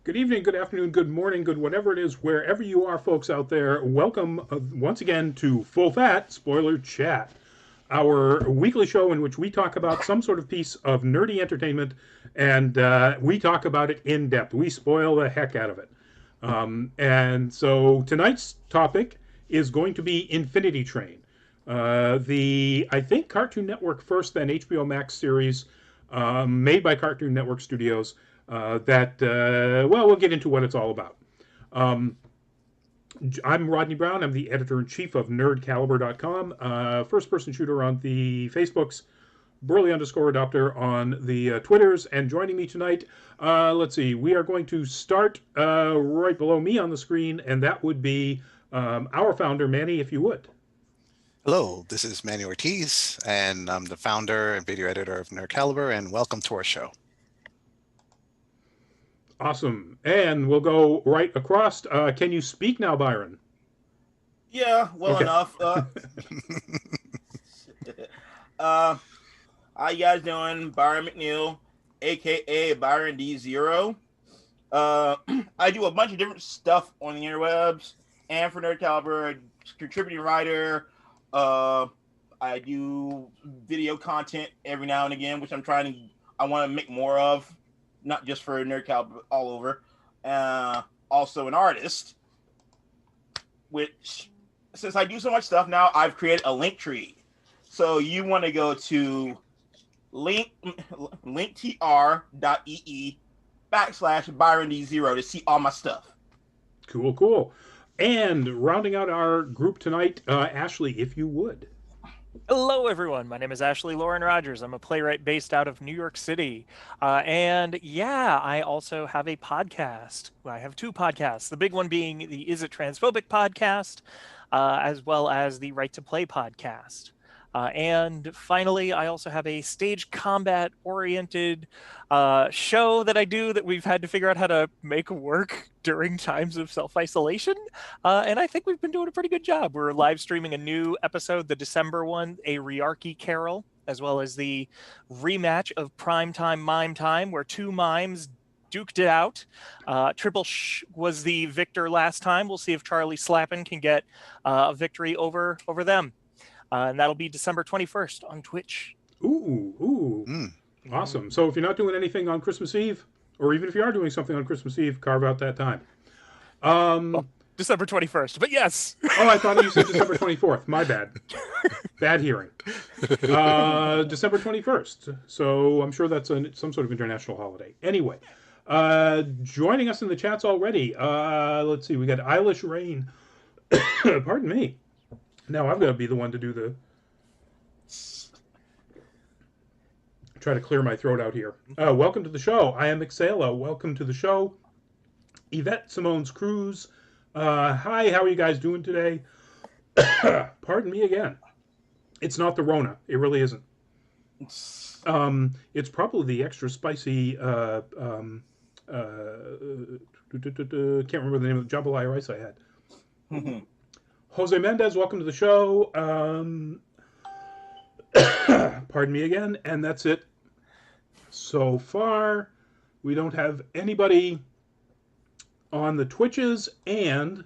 Good evening, good afternoon, good morning, good whatever it is, wherever you are, folks out there. Welcome once again to Full Fat Spoiler Chat, our weekly show in which we talk about some sort of piece of nerdy entertainment and we talk about it in depth. We spoil the heck out of it. And so tonight's topic is going to be Infinity Train, the, I think, Cartoon Network first, then HBOMax series made by Cartoon Network Studios well, we'll get into what it's all about. Um, I'm Rodney Brown. I'm the editor-in-chief of nerdcaliber.com, first-person shooter on the Facebooks, Burley_adopter on the Twitters, and joining me tonight, let's see, we are going to start right below me on the screen, and that would be our founder, Manny, if you would. Hello, this is Manny Ortiz, and I'm the founder and video editor of Nerd Caliber, and welcome to our show. Awesome. And we'll go right across. Can you speak now, Byron? Yeah, well Okay. enough. How you guys doing? Byron McNeil, aka Byron D0. I do a bunch of different stuff on the interwebs, and for Nerd Caliber, contributing writer. I do video content every now and again, which I want to make more of. Not just for Nerd Caliber, all over. Also an artist, which, since I do so much stuff now, I've created a link tree. So you want to go to linktr.ee/Byron D0 to see all my stuff. Cool, cool. And rounding out our group tonight, Ashley, if you would. Hello, everyone. My name is Ashley Lauren Rogers. I'm a playwright based out of New York City. And yeah, I also have a podcast. I have two podcasts, the big one being the Is It Transphobic podcast, as well as the Right to Play podcast. And finally, I also have a stage combat oriented show that I do that we've had to figure out how to make work during times of self-isolation. And I think we've been doing a pretty good job. We're live streaming a new episode, the December one, a Riarchy Carol, as well as the rematch of Primetime Mime Time, where two mimes duked it out. Triple Sh was the victor last time. We'll see if Charlie Slappin can get a victory over them. And that'll be December 21st on Twitch. Ooh. Awesome. So if you're not doing anything on Christmas Eve, or even if you are doing something on Christmas Eve, carve out that time. Well, December 21st, but yes. Oh, I thought you said December 24th. My bad. Bad hearing. December 21st. So I'm sure that's some sort of international holiday. Anyway, joining us in the chats already, let's see, we got Eilish Rain. Pardon me. Now I've got to be the one to do the... Try to clear my throat out here. Welcome to the show. I am Exhala. Welcome to the show. Yvette Simone's Cruz. Hi, how are you guys doing today? Pardon me again. It's not the Rona. It really isn't. It's probably the extra spicy... can't remember the name of the jambalaya rice I had. Jose Mendez, welcome to the show. Pardon me again, and that's it. So far, we don't have anybody on the Twitches, and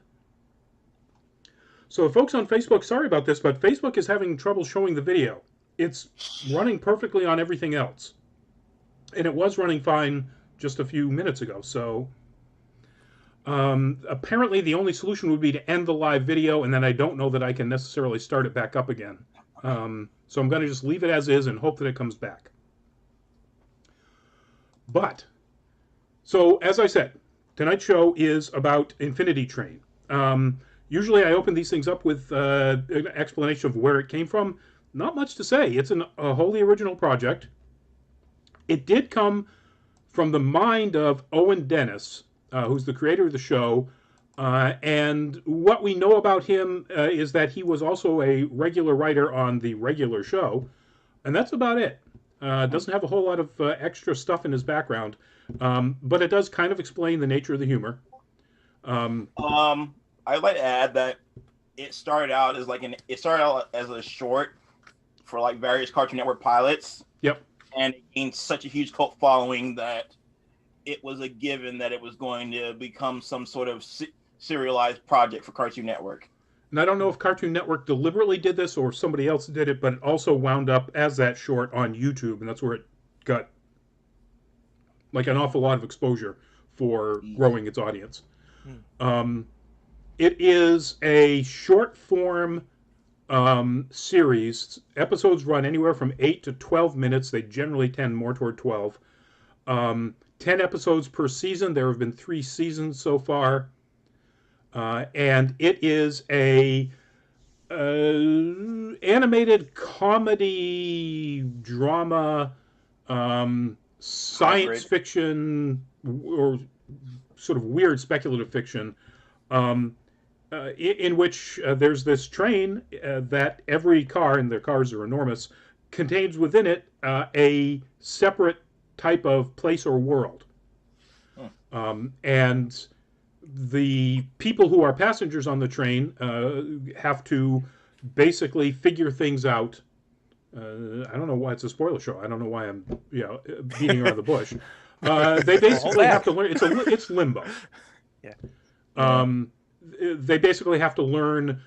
so folks on Facebook, sorry about this, but Facebook is having trouble showing the video. It's running perfectly on everything else, and it was running fine just a few minutes ago, so... apparently the only solution would be to end the live video, and then I don't know that I can necessarily start it back up again. So I'm going to just leave it as is and hope that it comes back. But, so as I said, tonight's show is about Infinity Train. Usually I open these things up with an explanation of where it came from. Not much to say. It's a wholly original project. It did come from the mind of Owen Dennis, who's the creator of the show. And what we know about him is that he was also a regular writer on the regular show. And that's about it. Doesn't have a whole lot of extra stuff in his background. But it does kind of explain the nature of the humor. I'd like to add that it started out as a short for like various Cartoon Network pilots. Yep. And it gained such a huge cult following that it was a given that it was going to become some sort of serialized project for Cartoon Network. And I don't know if Cartoon Network deliberately did this or somebody else did it, but it also wound up as that short on YouTube, and that's where it got like an awful lot of exposure for growing its audience. It is a short form series. Episodes run anywhere from 8 to 12 minutes. They generally tend more toward 12. 10 episodes per season. There have been 3 seasons so far. And it is a animated comedy drama, science fiction, or sort of weird speculative fiction, in which there's this train that every car, and their cars are enormous, contains within it a separate type of place or world. And the people who are passengers on the train have to basically figure things out. I don't know why it's a spoiler show. I don't know why I'm beating around the bush. They basically have to learn. It's Limbo. Yeah. They basically have to learn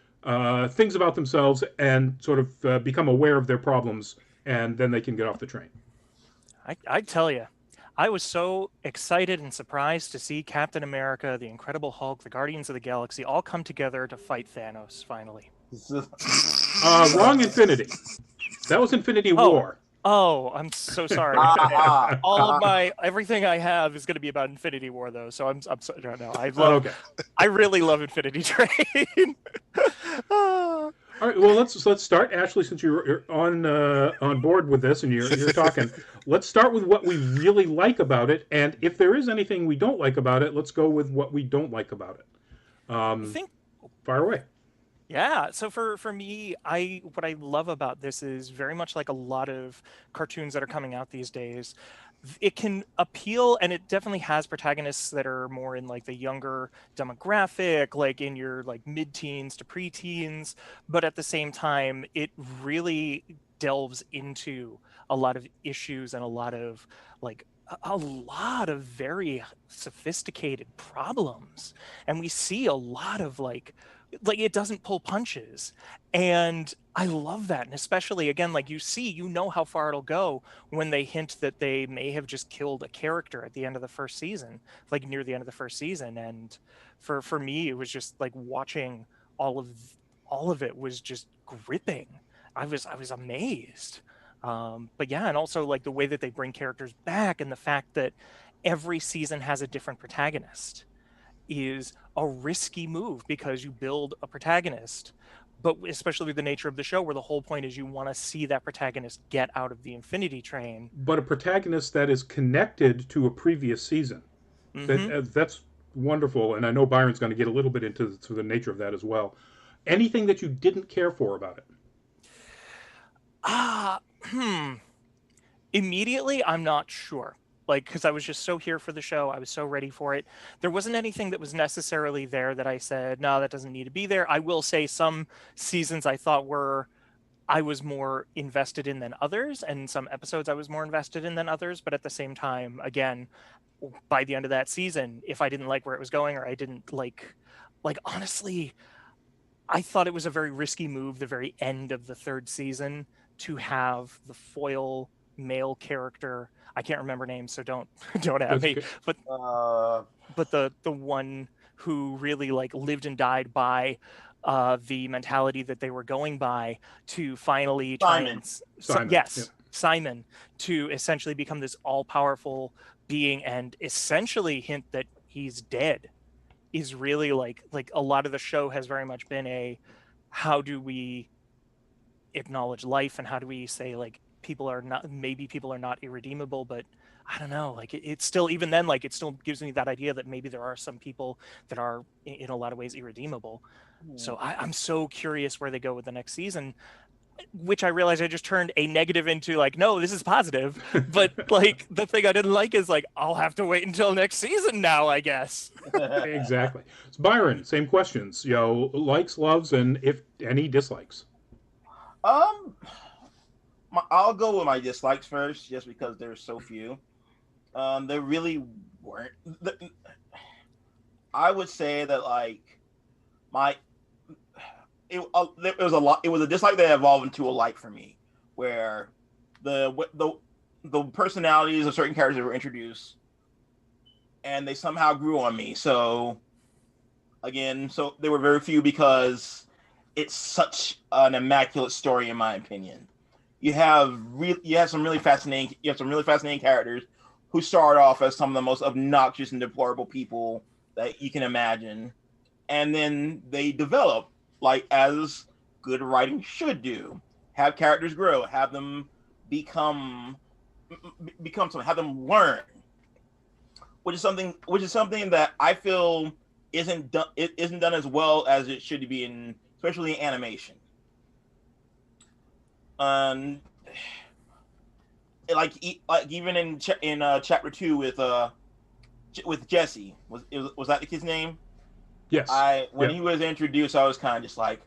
things about themselves and sort of become aware of their problems, and then they can get off the train. I tell you, I was so excited and surprised to see Captain America, the Incredible Hulk, the Guardians of the Galaxy all come together to fight Thanos finally. Wrong Infinity. That was Infinity War. Oh, I'm so sorry. All of everything I have is going to be about Infinity War, though. So I'm sorry. No, I really love Infinity Train. All right. Well, let's start, Ashley. Since you're on board with this and you're talking, let's start with what we really like about it. And if there is anything we don't like about it, let's go with what we don't like about it. Fire away. Yeah, so for me, what I love about this is very much like a lot of cartoons that are coming out these days. It can appeal, and it definitely has protagonists that are more in like the younger demographic, like in your like mid-teens to pre-teens, but at the same time, it really delves into a lot of issues and a lot of very sophisticated problems, and we see a lot of like it doesn't pull punches, and I love that. And especially again, like you know how far it'll go when they hint that they may have just killed a character at the end of the first season, like near the end of the first season. And for me, it was just like watching all of it was just gripping. I was amazed. But yeah, and also like the way that they bring characters back, and the fact that every season has a different protagonist is a risky move, because you build a protagonist, but especially the nature of the show, where the whole point is you want to see that protagonist get out of the Infinity Train. But a protagonist that is connected to a previous season. That's wonderful, and I know Byron's going to get a little bit into the nature of that as well. Anything that you didn't care for about it? Immediately, I'm not sure. Like, because I was just so here for the show. I was so ready for it. There wasn't anything that was necessarily there that I said, no, that doesn't need to be there. I will say some seasons I thought I was more invested in than others, and some episodes I was more invested in than others. But at the same time, again, by the end of that season, if I didn't like where it was going, or I didn't like honestly, I thought it was a very risky move, the very end of the third season, to have the foil male character. I can't remember names, so don't at me. But the one who really like lived and died by the mentality that they were going by, to finally Simon, to essentially become this all-powerful being and essentially hint that he's dead, is really like a lot of the show has very much been how do we acknowledge life, and how do we say like people are not irredeemable, but I don't know, like it's still, even then, like it still gives me that idea that maybe there are some people that are in a lot of ways irredeemable. So I'm so curious where they go with the next season, which I realized I just turned a negative into like, no, this is positive. But like the thing I didn't like is like, I'll have to wait until next season now, I guess. Exactly. So Byron, same questions, likes, loves, and if any dislikes. I'll go with my dislikes first, just because there's so few. There really weren't. I would say that like my it was a lot. It was a dislike that evolved into a like for me, where the personalities of certain characters were introduced, and they somehow grew on me. So again, so there were very few because it's such an immaculate story in my opinion. You have some really fascinating characters who start off as some of the most obnoxious and deplorable people that you can imagine, and then they develop like as good writing should do. Have characters grow, have them become something, have them learn, which is something that I feel isn't done as well as it should be especially in animation. Like even in chapter 2 with Jesse, was that the kid's name? Yes. When he was introduced, I was kind of just like,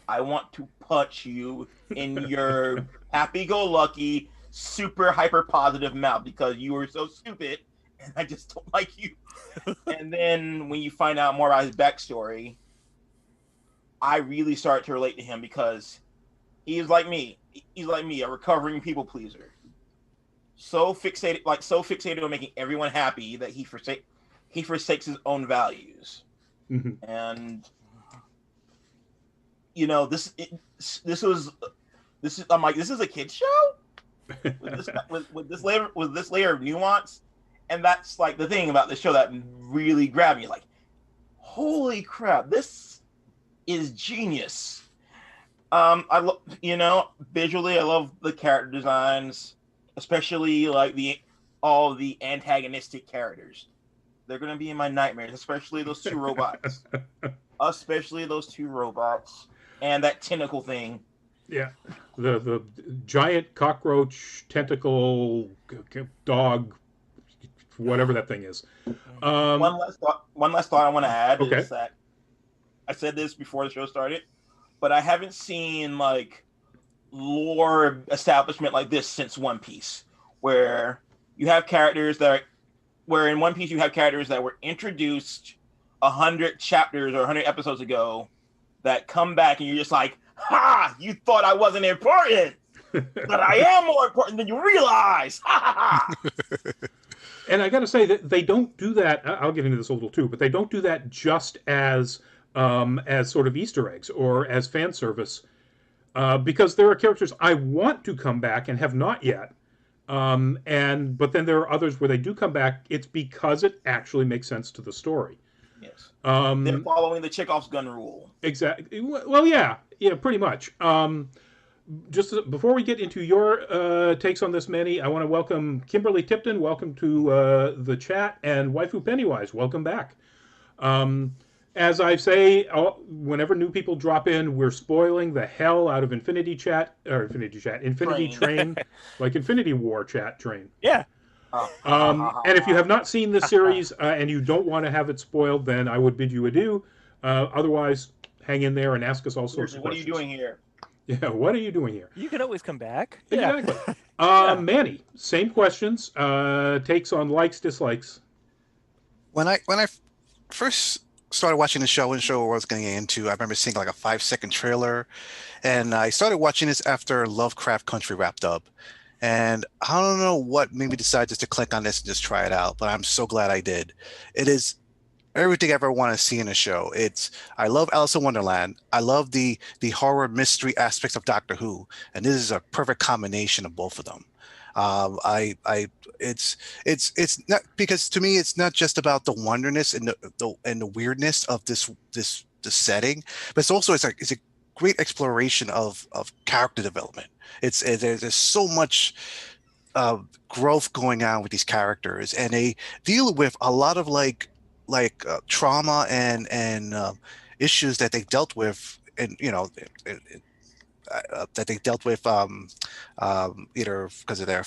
I want to punch you in your happy-go-lucky, super hyper-positive mouth because you were so stupid, and I just don't like you. And then when you find out more about his backstory, I really started to relate to him because he's like me. He's like me, a recovering people pleaser. So fixated on making everyone happy that he forsakes his own values. Mm-hmm. And you know, this is I'm like, this is a kid's show with this layer of nuance, and that's like the thing about the show that really grabbed me. Like, holy crap, this is genius. Visually, I love the character designs, especially like all the antagonistic characters. They're gonna be in my nightmares, especially those two robots. And that tentacle thing. Yeah, the giant cockroach tentacle dog, whatever that thing is. One last thought I want to add is that I said this before the show started, but I haven't seen like lore establishment like this since One Piece, where you have characters where in One Piece you have characters that were introduced 100 chapters or 100 episodes ago that come back and you're just like, ha! You thought I wasn't important, but I am more important than you realize. Ha ha ha! And I got to say that they don't do that. I'll get into this a little too, but they don't do that just as sort of Easter eggs or as fan service, because there are characters I want to come back and have not yet. But then there are others where they do come back. It's because it actually makes sense to the story. Yes. They're following the Chekhov's gun rule. Exactly. Well, yeah, pretty much. Just before we get into your takes on this, Manny, I want to welcome Kimberly Tipton. Welcome to the chat, and Waifu Pennywise. Welcome back. As I say, whenever new people drop in, we're spoiling the hell out of Infinity Train, like Infinity War chat train. Yeah. And if you have not seen this series and you don't want to have it spoiled, then I would bid you adieu. Otherwise, hang in there and ask us all sorts of questions. What are you doing here? Yeah, what are you doing here? You can always come back. Exactly. Yeah. Manny, same questions. Takes on likes, dislikes. When I first started watching the show and the show I was getting into, I remember seeing like a 5-second trailer, and I started watching this after Lovecraft Country wrapped up. And I don't know what made me decide just to click on this and just try it out, but I'm so glad I did. It is everything I ever want to see in a show. I love Alice in Wonderland. I love the horror mystery aspects of Doctor Who, and this is a perfect combination of both of them. It's not, because to me it's not just about the wonderness and the weirdness of this setting, but it's a great exploration of character development. There's so much growth going on with these characters, and they deal with a lot of trauma and issues that they dealt with, and that they dealt with either because of their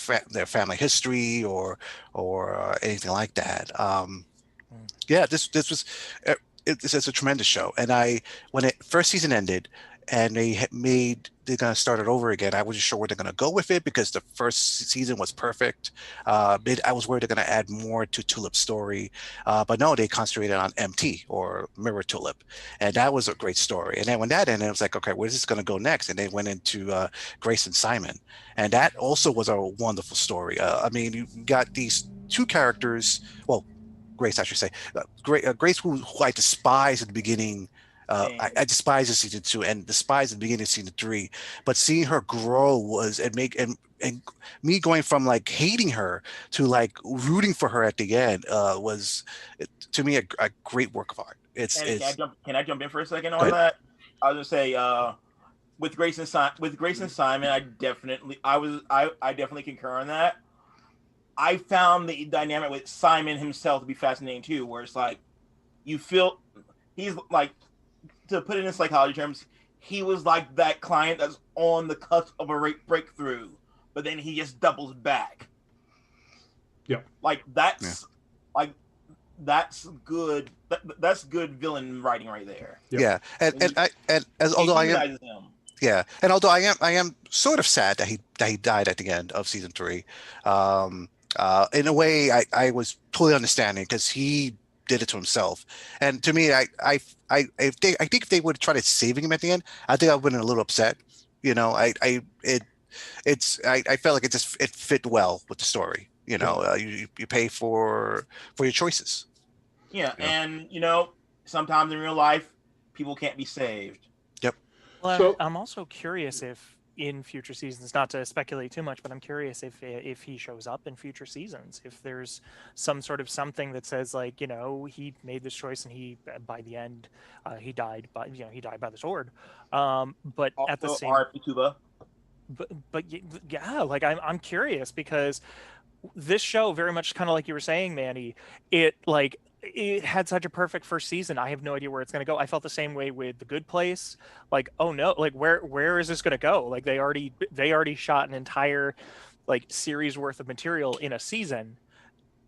family history or anything like that. Yeah, this was it's a tremendous show, and when it first season ended, and they're going to start it over again. I wasn't sure where they're going to go with it because the first season was perfect. I was worried they're going to add more to Tulip's story, but no, they concentrated on MT, or Mirror Tulip, and that was a great story. And then when that ended, it was like, okay, where's this going to go next? And they went into Grace and Simon, and that also was a wonderful story. I mean, you got these two characters. Well, Grace, I should say. Grace, who I despised at the beginning. I despised in season 2 and despised at the beginning of season 3. But seeing her grow and me going from like hating her to like rooting for her at the end was to me a great work of art. Can I jump in for a second on that? I was gonna say with Grace and Simon, I definitely concur on that. I found the dynamic with Simon himself to be fascinating too, where it's like you feel he's like, to put it in psychology terms, he was like that client that's on the cusp of a breakthrough, but then he just doubles back. Yeah, like that's good. That's good villain writing right there. Yep. Yeah, and although I am sort of sad that he died at the end of season 3. In a way, I was totally understanding because he did it to himself. And to me, I think if they would have tried saving him at the end, I think I would have been a little upset. You know, I felt like it fit well with the story. You know, you pay for your choices. Yeah, and sometimes in real life, people can't be saved. Yep. Well, so, I'm also curious if in future seasons, not to speculate too much, but I'm curious if he shows up in future seasons, if there's some sort of something that says like, he made this choice and he, by the end, he died by the sword. But also, at the same time, but yeah, like I'm curious because this show, very much kind of like you were saying, Manny, it had such a perfect first season. I have no idea where it's going to go. I felt the same way with The Good Place. Like, oh no, like where is this going to go? Like they already shot an entire like series worth of material in a season.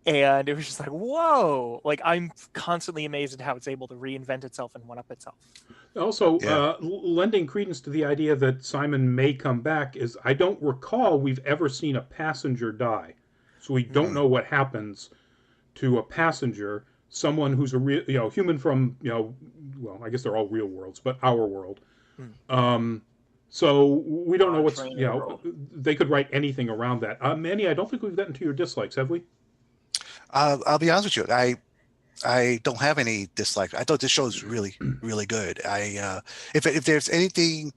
And it was just like, whoa, like I'm constantly amazed at how it's able to reinvent itself and one up itself. Also, lending credence to the idea that Simon may come back is I don't recall we've ever seen a passenger die. So we don't know what happens to a passenger. Someone who's a real, human from, well, I guess they're all real worlds, but our world. So we don't know what's, they could write anything around that. Manny, I don't think we've gotten to your dislikes, have we? I'll be honest with you. I don't have any dislikes. I thought this show is really, really good. If there's anything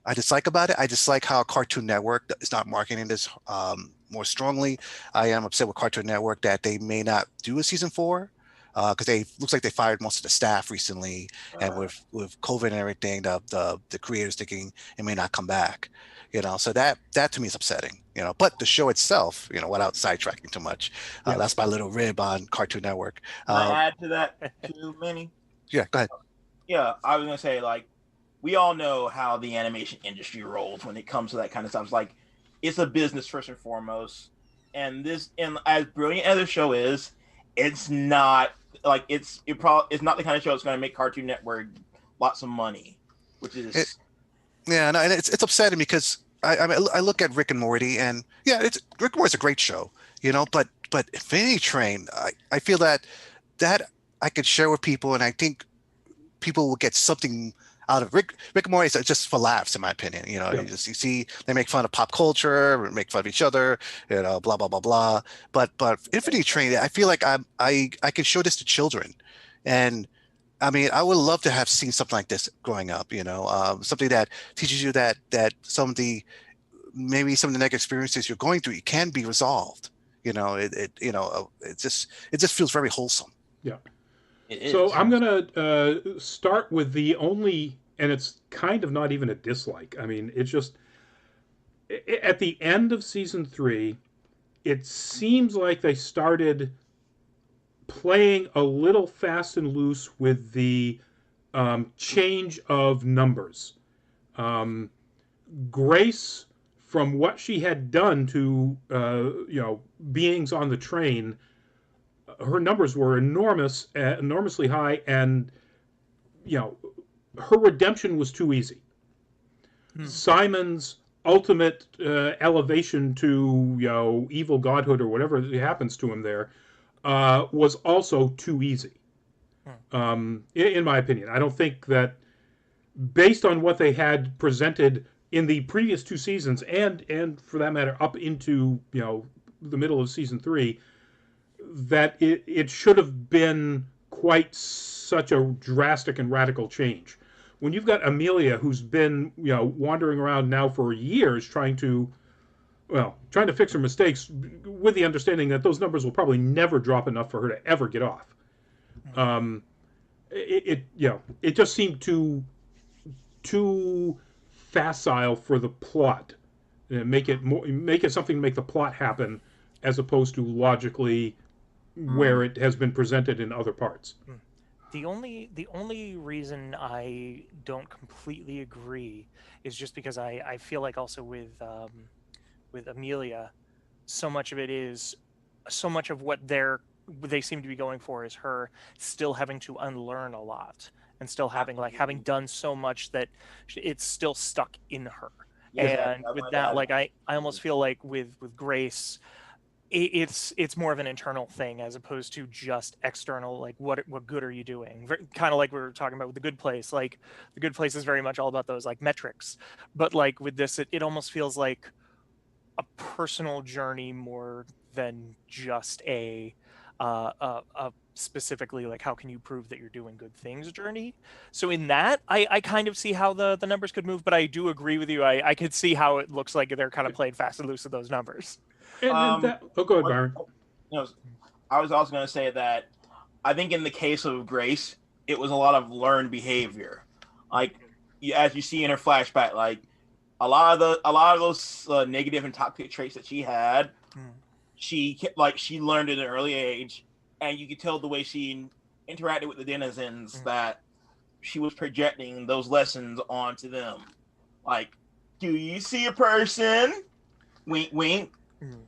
I dislike about it, I dislike how Cartoon Network is not marketing this more strongly. I am upset with Cartoon Network that they may not do a season 4. Because looks like they fired most of the staff recently, and with COVID and everything, the creators thinking it may not come back, So that to me is upsetting, But the show itself, without sidetracking too much, that's my little rib on Cartoon Network. Can I add to that too, Manny? Yeah, go ahead. Yeah, I was gonna say we all know how the animation industry rolls when it comes to that kind of stuff. It's like it's a business first and foremost, and as brilliant as the show is, it's not. It's not the kind of show that's going to make Cartoon Network lots of money, which is and it's upsetting because I look at Rick and Morty, and Rick and Morty's a great show, but Infinity Train, I feel that I could share with people, and I think people will get something out of Rick and Morty is just for laughs, in my opinion. You see they make fun of pop culture, make fun of each other, blah blah blah blah. But Infinity Train, I feel like I can show this to children, and I mean I would love to have seen something like this growing up. Something that teaches you that some of the negative experiences you're going through can be resolved. It just feels very wholesome. Yeah. So I'm going to start with the only, and it's kind of not even a dislike. I mean, it's just, at the end of season 3, it seems like they started playing a little fast and loose with the change of numbers. Grace, from what she had done to, beings on the train, her numbers were enormously high, and her redemption was too easy. Simon's ultimate elevation to evil godhood or whatever happens to him there was also too easy. In my opinion, I don't think that, based on what they had presented in the previous 2 seasons, and for that matter up into the middle of season 3, that it should have been quite such a drastic and radical change. When you've got Amelia, who's been wandering around now for years trying to fix her mistakes, with the understanding that those numbers will probably never drop enough for her to ever get off. It just seemed too facile for the plot. Make it something to make the plot happen, as opposed to logically where it has been presented in other parts. The only reason I don't completely agree is just because I feel like also with Amelia, so much of what they seem to be going for is her still having to unlearn a lot, and still having done so much that it's still stuck in her. And with that, I almost feel like with Grace, it's more of an internal thing as opposed to just external. Like, what good are you doing? Kind of like we were talking about with The Good Place. Like, The Good Place is very much all about those metrics, but with this, it almost feels like a personal journey more than just a specifically how can you prove that you're doing good things journey. So in that, I kind of see how the numbers could move, but I do agree with you. I could see how it looks like they're kind of playing fast and loose with those numbers. Go ahead, Byron. I was also going to say that I think in the case of Grace, it was a lot of learned behavior. As you see in her flashback, a lot of those negative and toxic traits that she had, she learned at an early age, and you could tell the way she interacted with the denizens that she was projecting those lessons onto them. Do you see a person? Wink, wink.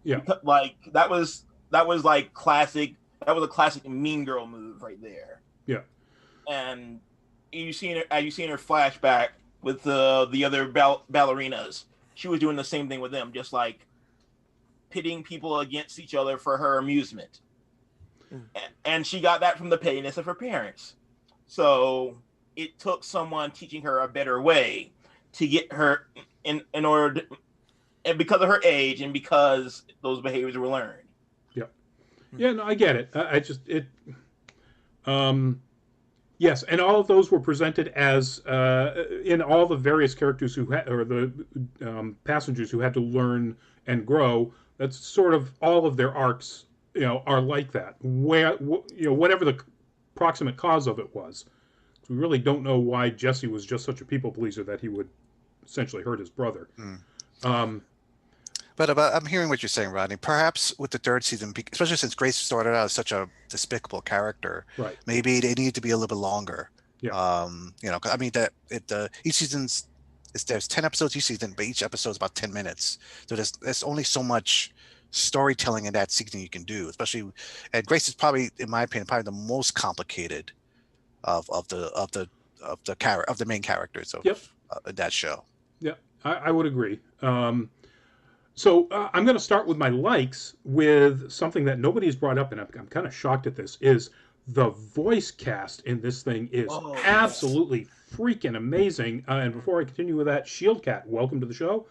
Yeah. That was classic. That was a classic Mean Girl move right there. Yeah. And you seen her flashback with the other ballerinas. She was doing the same thing with them, just pitting people against each other for her amusement. And she got that from the pettiness of her parents. So it took someone teaching her a better way to get her in order to, and because of her age and because those behaviors were learned. Yeah, no, I get it. Yes, and all of those were presented as in all the various characters or the passengers who had to learn and grow. That's sort of all of their arcs, are like that. Whatever the proximate cause of it was. We really don't know why Jesse was just such a people pleaser that he would essentially hurt his brother. But I'm hearing what you're saying, Rodney. Perhaps with the 3rd season, especially since Grace started out as such a despicable character, right? Maybe they need to be a little bit longer. Yeah. Each season's there's 10 episodes each season, but each episode is about 10 minutes. So there's only so much storytelling in that season you can do. Especially, and Grace is probably, in my opinion, probably the most complicated of the main characters of that show. Yeah, I would agree. So I'm going to start with my likes with something that nobody has brought up, and I'm kind of shocked at this, is the voice cast in this thing is absolutely freaking amazing. And before I continue with that, Shield Cat, welcome to the show.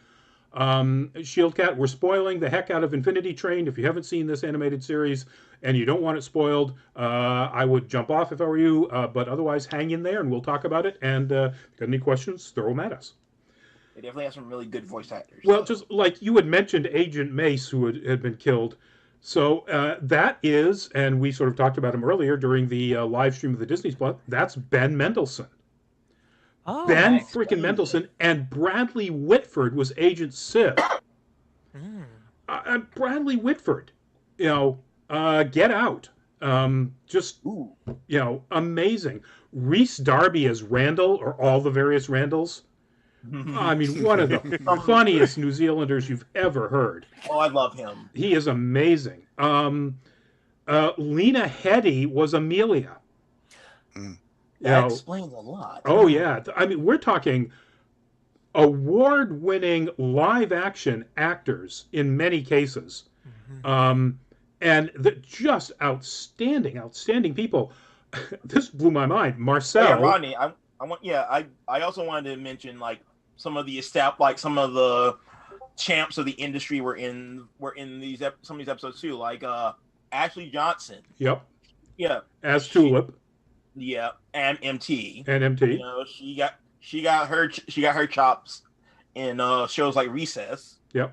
Shield Cat, we're spoiling the heck out of Infinity Train. If you haven't seen this animated series and you don't want it spoiled, I would jump off if I were you. But otherwise, hang in there and we'll talk about it. And if you got any questions, throw them at us. They definitely have some really good voice actors. Well, just like you had mentioned Agent Mace, who had been killed. So that is, and we sort of talked about him earlier during the live stream of the Disney Plus, that's Ben Mendelsohn. Oh, Ben freaking Mendelsohn, and Bradley Whitford was Agent Sid. Bradley Whitford, Get Out. Amazing. Reese Darby as Randall, or all the various Randalls. I mean, one of the funniest New Zealanders you've ever heard. Oh, I love him. He is amazing. Lena Headey was Amelia. That explains a lot. Oh, yeah. I mean, we're talking award-winning live-action actors in many cases, and just outstanding people. This blew my mind. Marcel. Yeah, Rodney, I also wanted to mention like some of the some of the champs of the industry were in some of these episodes too, like Ashley Johnson. Yep. Yeah. As Tulip. Yeah, and MT. And MT. You know, she got her chops in shows like Recess. Yep.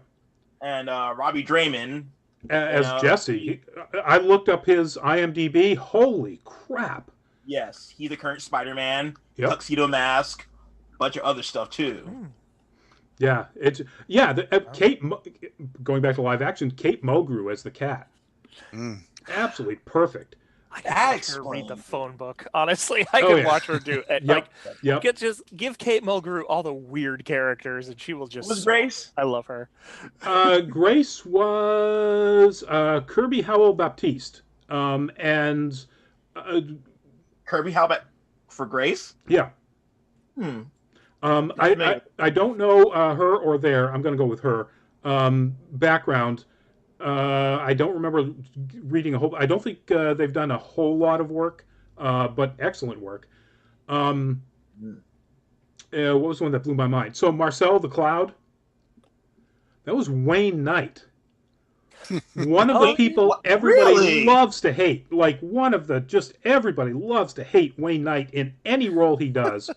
And Robbie Draymond as Jesse. I looked up his IMDb. Holy crap. Yes, he's the current Spider-Man, Yep. Tuxedo Mask, bunch of other stuff too. Yeah, Kate. Going back to live action, Kate Mulgrew as the cat. Absolutely perfect. I could watch her read the phone book. Honestly, I could watch her do it. Just give Kate Mulgrew all the weird characters, and she will just. What was Grace? I love her. Grace was Kirby Howell Baptiste, and Kirby Howell for Grace. Yeah. I don't know her or their. I'm going to go with her background. I don't remember reading a whole. I don't think they've done a whole lot of work, but excellent work. What was the one that blew my mind? So Marcel the Cloud. That was Wayne Knight. One of the people everybody loves to hate. Like everybody loves to hate Wayne Knight in any role he does.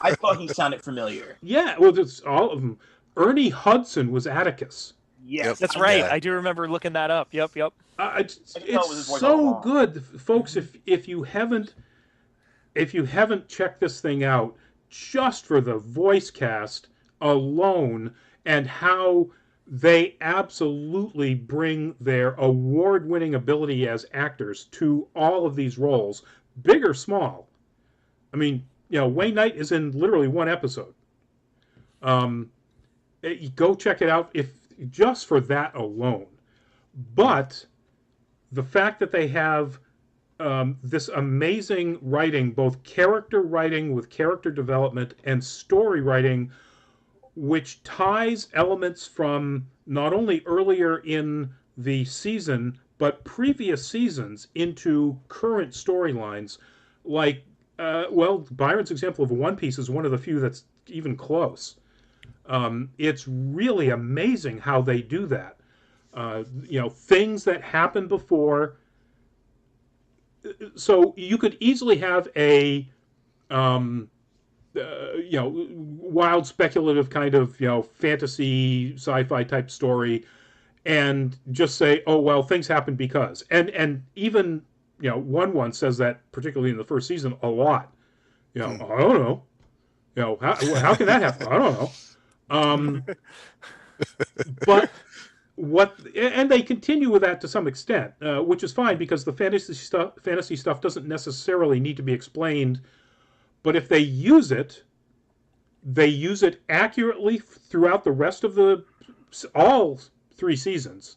I thought he sounded familiar. Yeah, well, it's all of them. Ernie Hudson was Atticus. Yes, that's right. I do remember looking that up. Yep. It's so good, folks. If you haven't checked this thing out, just for the voice cast alone and how they absolutely bring their award-winning ability as actors to all of these roles, big or small. I mean, Wayne Knight is in literally one episode. Go check it out just for that alone. But the fact that they have this amazing writing, both character writing with character development and story writing, which ties elements from not only earlier in the season, but previous seasons into current storylines. Like, Byron's example of One Piece is one of the few that's even close. It's really amazing how they do that. Things that happened before. So you could easily have a, wild speculative kind of, fantasy sci-fi type story, and just say, oh well, things happened because, and even one says that particularly in the first season a lot. I don't know. How can that happen? I don't know. But and they continue with that to some extent, which is fine because the fantasy stuff doesn't necessarily need to be explained. But if they use it accurately throughout the rest of all 3 seasons,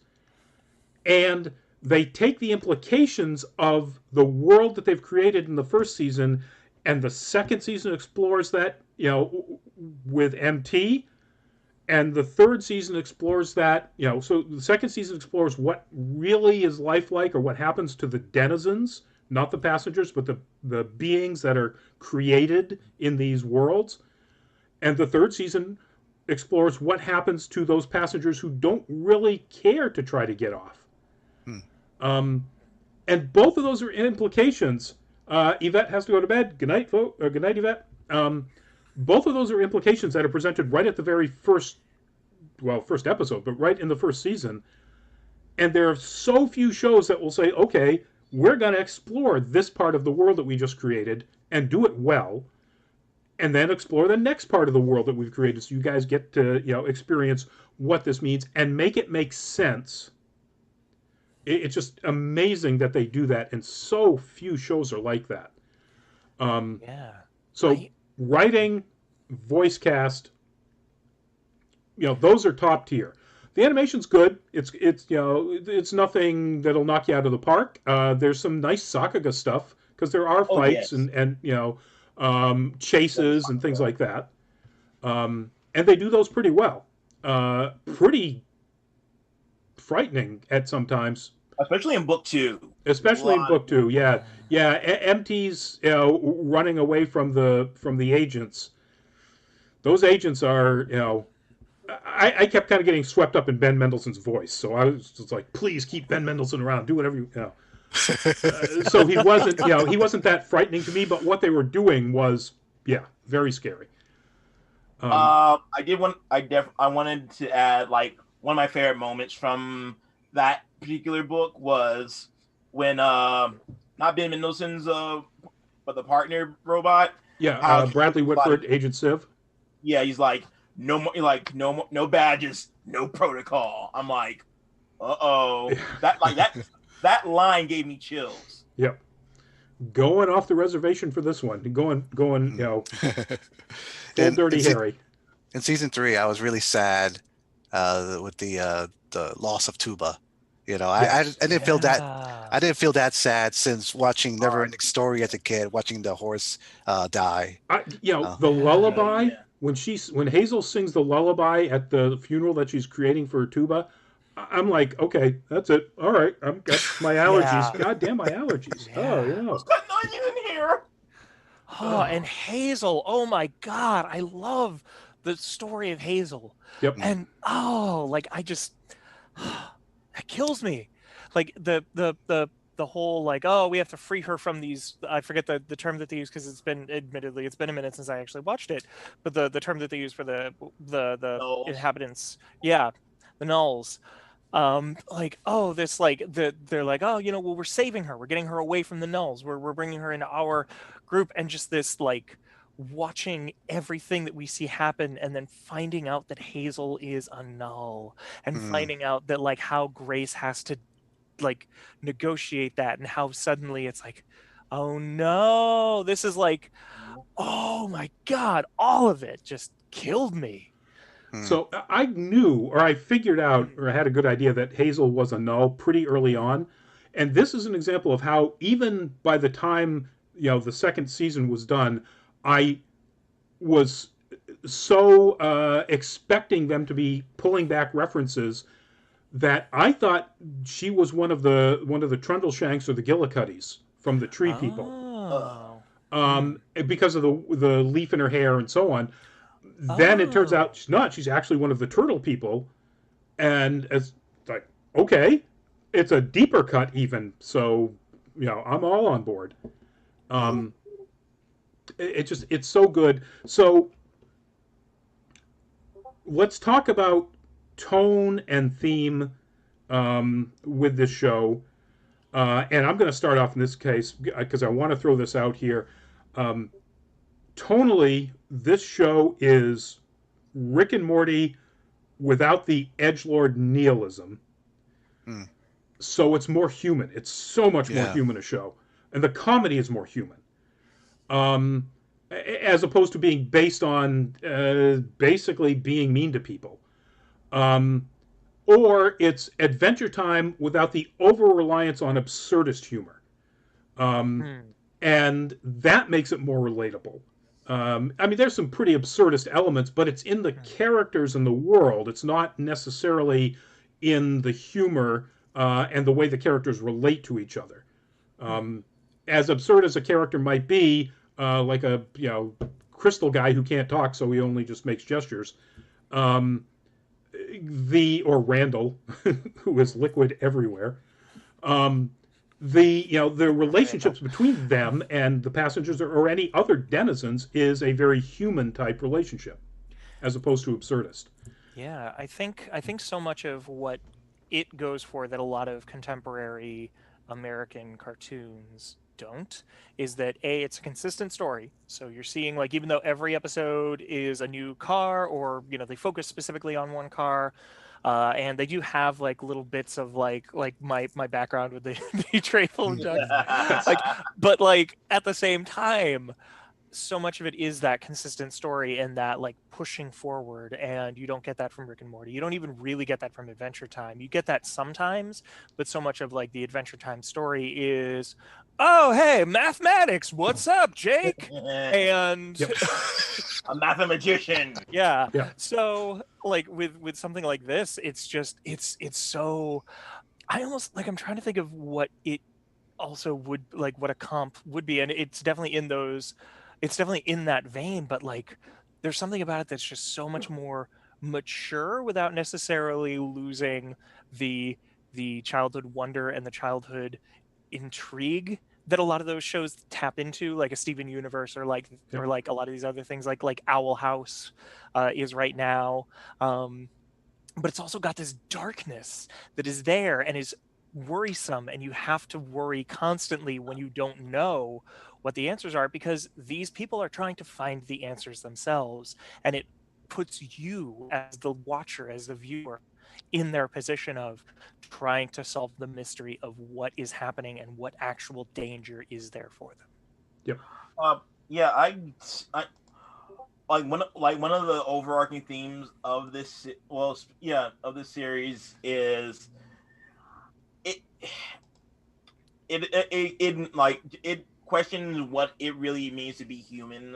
and they take the implications of the world that they've created in the first season, and the second season explores that, with MT. And the third season explores that, so the second season explores what really is life like, or what happens to the denizens, not the passengers, but the beings that are created in these worlds. And the third season explores what happens to those passengers who don't really care to try to get off. And both of those are implications. Yvette has to go to bed. Good night, folks. Good night, Yvette. Both of those are implications that are presented right at the very first episode, but right in the first season. And there are so few shows that will say, okay, we're going to explore this part of the world that we just created and do it well, and then explore the next part of the world that we've created so you guys get to, experience what this means and make it make sense. It's just amazing that they do that, and so few shows are like that. So writing, voice cast, those are top tier. The animation's good. It's nothing that'll knock you out of the park. There's some nice Sakuga stuff because there are fights and chases and things like that. And they do those pretty well. Pretty frightening at sometimes, especially in book 2. especially in book 2. Yeah, yeah. MT's running away from the agents. Those agents are, I kept kind of getting swept up in Ben Mendelsohn's voice, so I was just like, please keep Ben Mendelsohn around, do whatever you know. So he wasn't, he wasn't that frightening to me, but what they were doing was, yeah, very scary. I wanted to add, like, one of my favorite moments from that particular book was when not Ben Mendelsohn's but the partner robot. Yeah, Bradley Whitford, like, Agent Civ. Yeah, he's like, no more, like, no badges, no protocol. I'm like, that line gave me chills. Yep. Going off the reservation for this one. Going, full Dirty Harry. In season 3, I was really sad with the loss of Tuba. I didn't feel that. I didn't feel that sad since watching Neverending Story as a kid, watching the horse die. The lullaby when Hazel sings the lullaby at the funeral that she's creating for Tuba. I'm like, okay, that's it. All right, I've got my allergies. God damn, my allergies. Yeah. Oh, yeah. What's got onion in here? Oh, and Hazel. Oh my God, I love the story of Hazel. Yep. And I just that kills me. Like the whole, like, oh, we have to free her from these, I forget the term that they use because it's been a minute since I actually watched it, but the term that they use for the Nulls. Inhabitants, yeah, the Nulls. Like, oh, this, like, they're like, oh, well, we're saving her, we're getting her away from the Nulls, we're bringing her into our group, and just this, like, watching everything that we see happen and then finding out that Hazel is a Null, and finding out that, like, how Grace has to, like, negotiate that, and how suddenly it's like, oh no, this is like, oh my God, all of it just killed me. So I knew, or I figured out, or I had a good idea that Hazel was a Null pretty early on. And this is an example of how, even by the time, the second season was done, I was so expecting them to be pulling back references that I thought she was one of the Trundleshanks or the Gillicuddies from the Tree People. Because of the leaf in her hair and so on. Then it turns out she's not. She's actually one of the Turtle People, and it's like, okay, it's a deeper cut even. So, I'm all on board. It's so good. So let's talk about tone and theme with this show. And I'm going to start off in this case because I want to throw this out here. Tonally, this show is Rick and Morty without the edgelord nihilism. So it's more human. It's so much more human a show. And the comedy is more human. As opposed to being based on basically being mean to people. Or it's Adventure Time without the over-reliance on absurdist humor. And that makes it more relatable. There's some pretty absurdist elements, but it's in the characters and the world. It's not necessarily in the humor and the way the characters relate to each other. As absurd as a character might be, like a crystal guy who can't talk, so he only just makes gestures. Or Randall, who is liquid everywhere. The relationships between them and the passengers or any other denizens is a very human type relationship, as opposed to absurdist. Yeah, I think so much of what it goes for that a lot of contemporary American cartoons don't is that it's a consistent story. So you're seeing, like, even though every episode is a new car, or they focus specifically on one car. And they do have, like, little bits of like my background with the trade film junk. But, like, at the same time, so much of it is that consistent story and that like pushing forward, and you don't get that from Rick and Morty. You don't even really get that from Adventure Time. You get that sometimes, but so much of like the Adventure Time story is, oh hey, mathematics, what's up, Jake? And Yep. A mathematician. yeah. Yeah. So like with something like this, it's just it's so, I almost like, I'm trying to think of what it also would like, what a comp would be, and it's definitely in those, it's definitely in that vein, but like there's something about it that's just so much more mature without necessarily losing the childhood wonder and the childhood intrigue that a lot of those shows tap into, like a Steven Universe, or like Yep. or like a lot of these other things, like Owl House is right now. But it's also got this darkness that is there and is worrisome, and you have to worry constantly when you don't know what the answers are, because these people are trying to find the answers themselves, and it puts you as the watcher, as the viewer, in their position of trying to solve the mystery of what is happening and what actual danger is there for them. Yeah, I one of the overarching themes of this, of this series is it questions what it really means to be human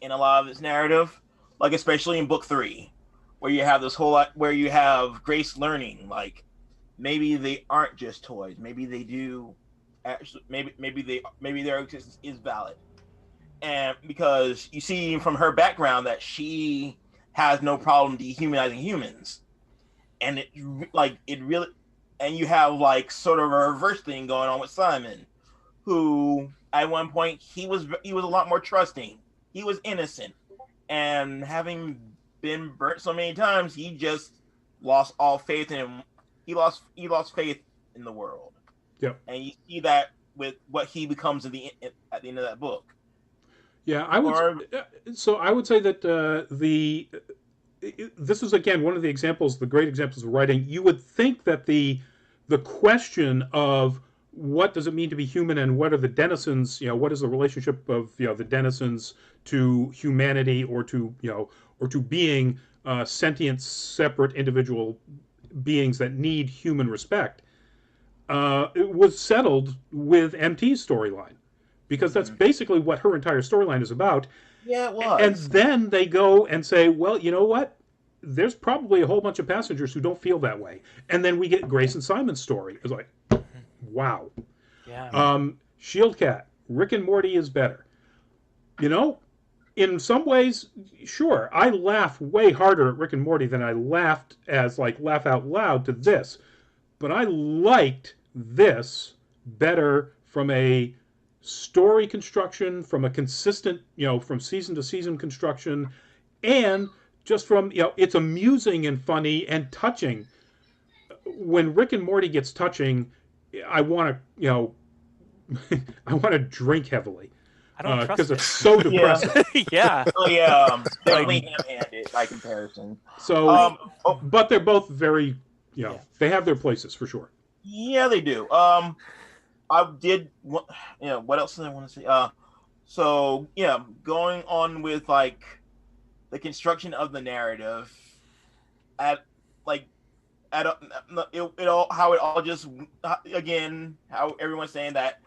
in a lot of its narrative, like especially in book 3, where you have this whole lot where you have Grace learning like maybe they aren't just toys, maybe they do actually, maybe their existence is valid. And because you see from her background that she has no problem dehumanizing humans, and it really, and you have like sort of a reverse thing going on with Simon, who at one point he was a lot more trusting, he was innocent, and having been burnt so many times, he just lost all faith in him. He lost faith in the world. Yep. And you see that with what he becomes at the end of that book. Yeah, I would. So I would say that this is again one of the examples, the great examples of writing. You would think that the question of what does it mean to be human and what are the denizens, what is the relationship of the denizens to humanity, or to being sentient, separate individual beings that need human respect, it was settled with MT's storyline. Because that's basically what her entire storyline is about. Yeah, it was. And then they go and say, well, you know what? There's probably a whole bunch of passengers who don't feel that way. And then we get Grace and Simon's story. It's like, wow. Yeah. Shield Cat, Rick and Morty is better. In some ways, sure, I laugh way harder at Rick and Morty than I laughed as like laugh out loud to this. But I liked this better from a story construction, from a consistent, from season to season construction, and just from, it's amusing and funny and touching. When Rick and Morty gets touching, I want to, I want to drink heavily. I don't trust because it. it's so depressing. Yeah. Oh yeah, definitely ham-handed by comparison. So, but they're both very, Yeah. they have their places for sure. Yeah, they do. I did. What else did I want to say? So yeah, going on with like the construction of the narrative, how everyone's saying that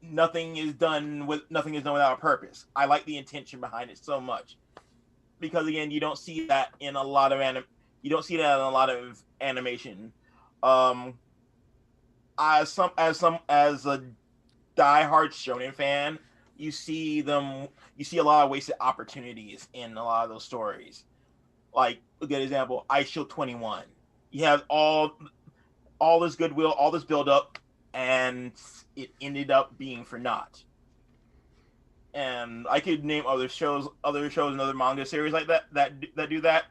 nothing is done without a purpose. I like the intention behind it so much, because again, you don't see that in a lot of animation. As a diehard shonen fan, you see a lot of wasted opportunities in a lot of those stories. Like a good example, Ice Shield 21. You have all this goodwill, all this build up, and it ended up being for naught. And I could name other shows and other manga series like that do that.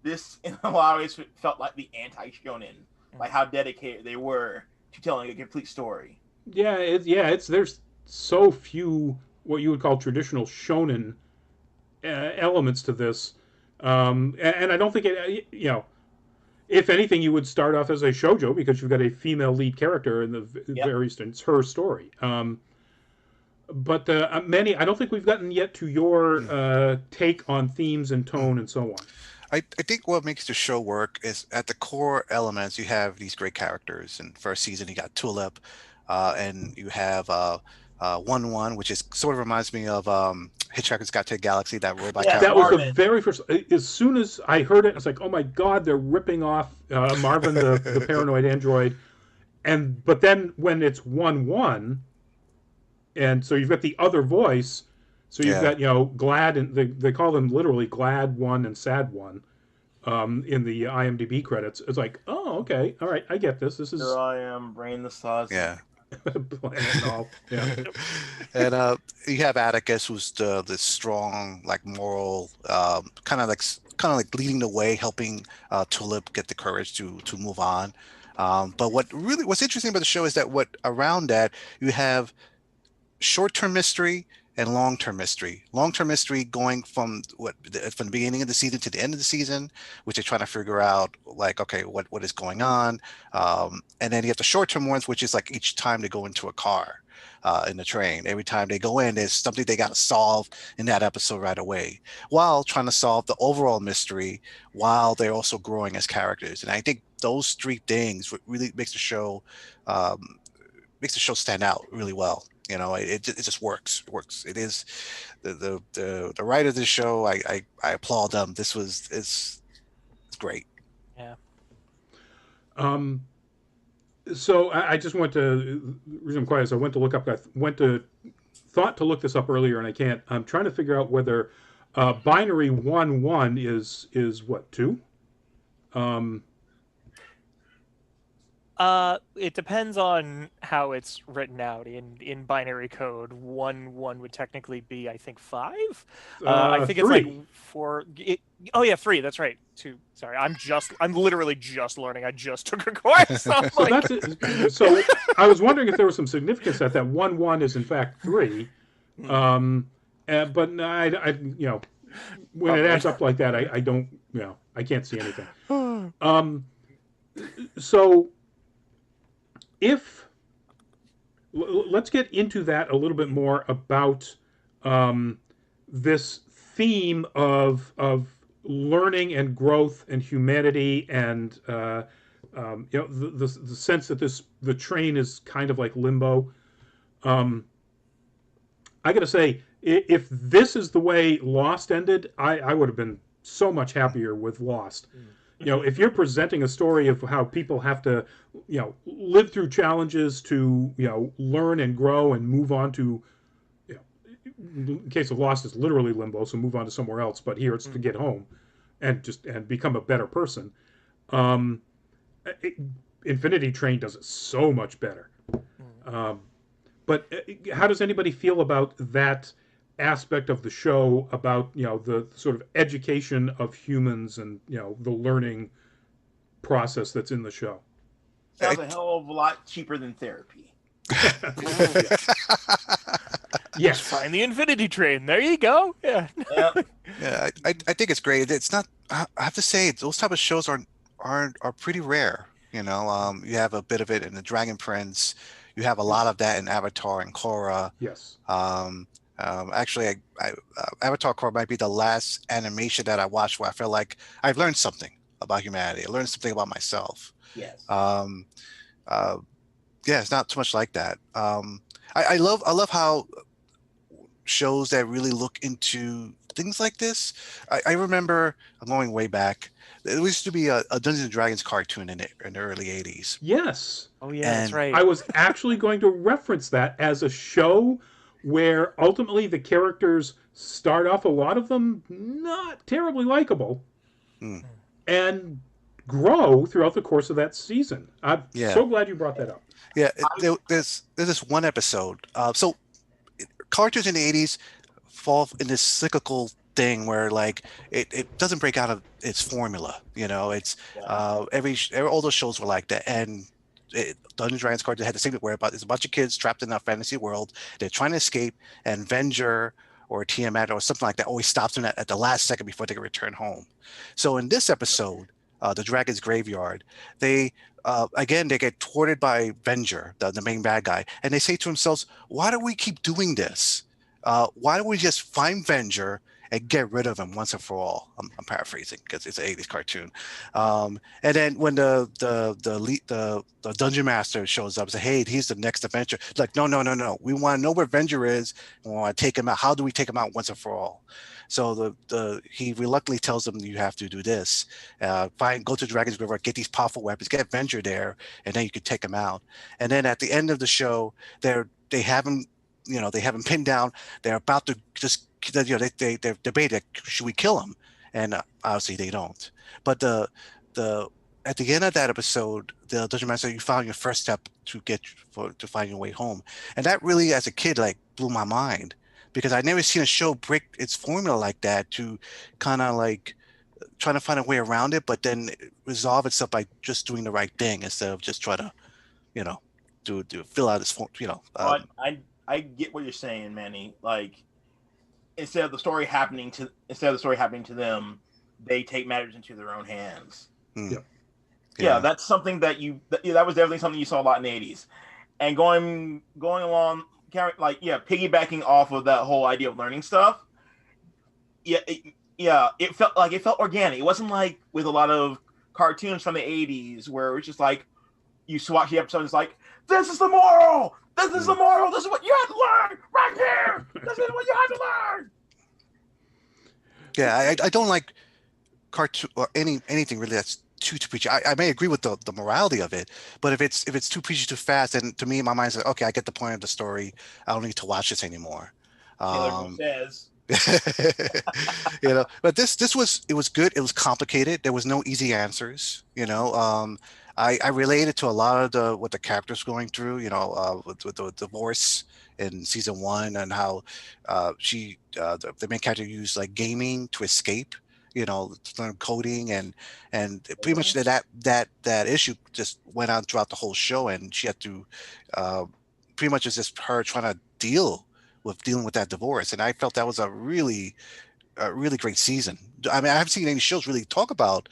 This in a lot of ways felt like the anti-shonen, like how dedicated they were to telling a complete story. Yeah, it's there's so few what you would call traditional shonen elements to this, and I don't think it. If anything, you would start off as a shoujo because you've got a female lead character in the very instance, her story. But Manny, I don't think we've gotten yet to your take on themes and tone and so on. I think what makes the show work is at the core elements, you have these great characters. In first season, you got Tulip, and you have 1-1, which is sort of reminds me of Hitchhiker's Guide to the Galaxy, that robot Yeah, character. That was the Marvin. very first. As soon as I heard it, I was like, "Oh my God, they're ripping off Marvin, the paranoid android." But then when it's 1-1, and so you've got the other voice. So you've Yeah. got Glad, and they call them literally Glad One and Sad One in the IMDb credits. It's like, oh, okay, all right, I get this. This is Here I am, brain the sauce. Yeah. and all. Yeah. And you have Atticus, who's the strong, like moral, kind of like leading the way, helping Tulip get the courage to move on. But what's interesting about the show is that what around that you have short-term mystery and long-term mystery. Long-term mystery going from from the beginning of the season to the end of the season, which they're trying to figure out, like, okay, what is going on, and then you have the short-term ones, which is like each time they go into a car, in the train, every time they go in, there's something they got to solve in that episode right away, while trying to solve the overall mystery, while they're also growing as characters. And I think those three things really makes the show stand out really well. It just works. It works. It is the writer of this show. I applaud them. It's great. Yeah. So I just went to reason quiet. So I went to look up. Thought to look this up earlier, and I can't. I'm trying to figure out whether binary 1-1 is what, 2. It depends on how it's written out. In binary code, 1-1 would technically be, I think, 5. I think 3. it's like 4. Oh yeah, 3. That's right. 2. Sorry, I'm literally just learning. I just took a course. So I'm So like, so I was wondering if there was some significance that 1-1 is in fact 3. But I when it adds up like that, I don't I can't see anything. So let's get into that a little bit more about this theme of learning and growth and humanity, and the sense that the train is kind of like Limbo. I got to say, if this is the way Lost ended, I would have been so much happier with Lost. If you're presenting a story of how people have to, live through challenges to, learn and grow and move on to, in case of Lost, it's literally Limbo, so move on to somewhere else. But here it's to get home and become a better person. Infinity Train does it so much better. But how does anybody feel about that aspect of the show, about the sort of education of humans and the learning process that's in the show? Sounds a hell of a lot cheaper than therapy. Yes. find the Infinity Train. There you go. Yeah. Yep. Yeah, I think it's great. It's not. I have to say, those type of shows are pretty rare. You have a bit of it in the Dragon Prince. You have a lot of that in Avatar and Korra. Yes. Actually, Avatar Korra might be the last animation that I watched where I feel like I've learned something about humanity. I learned something about myself. Yes. Yeah, it's not too much like that. I love how shows that really look into things like this. I remember, I'm going way back, there used to be a Dungeons and Dragons cartoon in the early 80s. Yes. Oh yeah, that's And right. I was actually going to reference that as a show where ultimately the characters start off, a lot of them not terribly likable, and grow throughout the course of that season. I'm so glad you brought that up. Yeah, there's this one episode. So cartoons in the 80s fall in this cyclical thing where, like, it doesn't break out of its formula. It's all those shows were like that. And Dungeons and Dragons cartoons had the same, where there's a bunch of kids trapped in a fantasy world. They're trying to escape, and Venger or Tiamat or something like that always stops them at the last second before they can return home. So in this episode, the Dragon's Graveyard, they again they get thwarted by Venger, the main bad guy, and they say to themselves, "Why do we keep doing this? Why don't we just find Venger and get rid of him once and for all?" I'm paraphrasing because it's an '80s cartoon. And then when the dungeon master shows up, say, "Hey, he's the next adventure." It's like, no, no, no, no. We want to know where Venger is, and we want to take him out. How do we take him out once and for all? So he reluctantly tells them, "You have to do this. Go to Dragon's River, get these powerful weapons, get Venger there, and then you can take him out." And then at the end of the show, they have him, they have him pinned down. They're about to just, they're debating, should we kill him? And obviously they don't. But at the end of that episode, the dungeon master, you found your first step to find your way home, and that really, as a kid, like blew my mind, because I'd never seen a show break its formula like that, to kind of like trying to find a way around it, but then resolve itself by just doing the right thing instead of just try to, fill out this form. I get what you're saying, Manny. Like, instead of the story happening to them, they take matters into their own hands. Yeah, that's something that was definitely something you saw a lot in the '80s, and going along, piggybacking off of that whole idea of learning stuff. It felt organic. It wasn't like with a lot of cartoons from the '80s where it was just like you watch the episode and it's like, this is the moral. This is the moral. This is what you have to learn right here. This is what you have to learn. Yeah, I don't like cartoon or anything really that's too preachy. I may agree with the morality of it, but if it's too preachy too fast, then to me, my mind's like, okay, I get the point of the story. I don't need to watch this anymore. Says. But this was good. It was complicated. There was no easy answers. I related to a lot of what the characters going through. With the divorce in season 1, and how the main character used like gaming to escape. To learn coding, and pretty much that issue just went on throughout the whole show, and she had to pretty much it's just her trying to dealing with that divorce. And I felt that was a really great season. I mean, I haven't seen any shows really talk about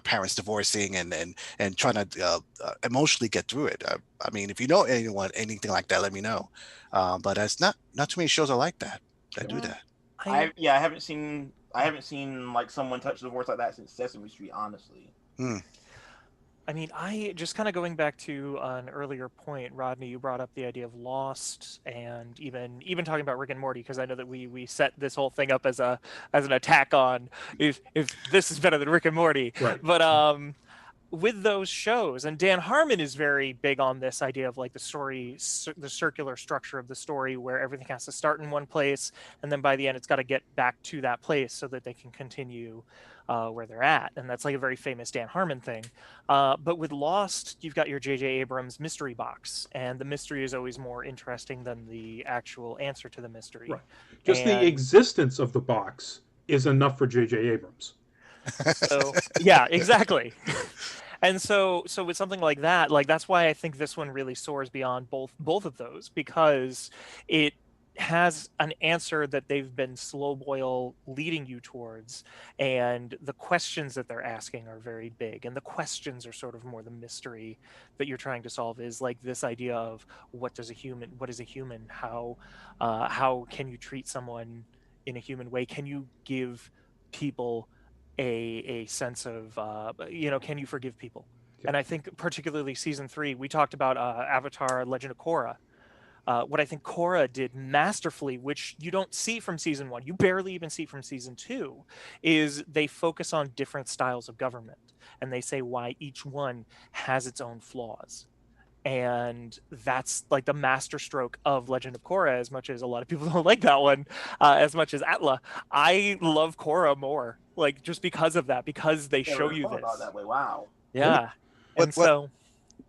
parents divorcing and trying to emotionally get through it. I mean, if you know anything like that, let me know. But that's not too many shows are like that do that. I haven't seen like someone touch divorce like that since Sesame Street, honestly. I mean, I just kind of going back to an earlier point, Rodney, you brought up the idea of Lost, and even talking about Rick and Morty, because I know that we set this whole thing up as an attack on if this is better than Rick and Morty. Right. But with those shows, and Dan Harmon is very big on this idea of like the story, the circular structure of the story, where everything has to start in one place, and then by the end it's got to get back to that place so that they can continue where they're at. And that's like a very famous Dan Harmon thing. But with Lost, you've got your J.J. Abrams mystery box, and the mystery is always more interesting than the actual answer to the mystery. Right. Just the existence of the box is enough for J.J. Abrams. So yeah, exactly. And so with something like that, like that's why I think this one really soars beyond both of those, because it has an answer that they've been slow boil leading you towards, and the questions that they're asking are very big, and the questions are sort of more the mystery that you're trying to solve, is like this idea of what is a human, how can you treat someone in a human way, can you give people a sense of can you forgive people? Yeah. And I think particularly season 3, we talked about Avatar Legend of Korra. What I think Korra did masterfully, which you don't see from season 1, you barely even see from season 2, is they focus on different styles of government, and they say why each one has its own flaws. And that's like the masterstroke of Legend of Korra, as much as a lot of people don't like that one, as much as Atla. I love Korra more, like just because of that, because they show you this. That way. Wow. Yeah.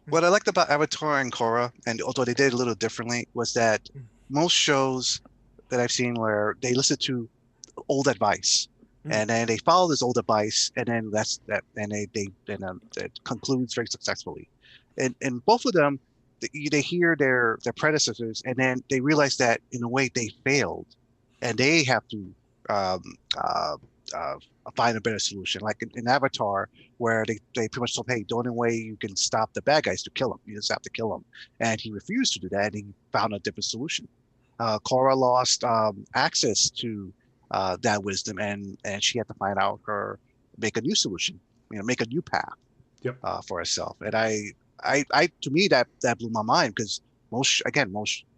What I liked about Avatar and Korra, and although they did it a little differently, was that most shows that I've seen where they listen to old advice, and then they follow this old advice, and then it concludes very successfully. And both of them, they hear their predecessors, and then they realize that in a way they failed, and they have to find a better solution. Like in Avatar, where they pretty much told, hey, the only way you can stop the bad guys is to kill them. You just have to kill them. And he refused to do that, and he found a different solution. Korra lost access to that wisdom, and she had to find out make a new solution, make a new path for herself. And I to me that blew my mind, because most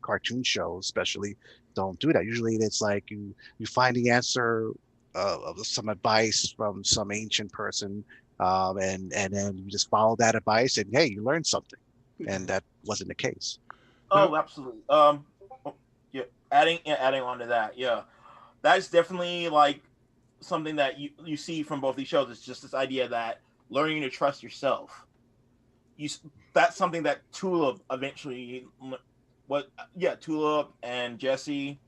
cartoon shows especially don't do that. Usually it's like you find the answer of some advice from some ancient person, and then you just follow that advice, and hey, you learn something. And that wasn't the case. Oh, absolutely. Yeah, adding on to that, yeah, that's definitely like something that you see from both these shows. It's just this idea that learning to trust yourself. That's something that Tulip eventually, Tulip and Jesse,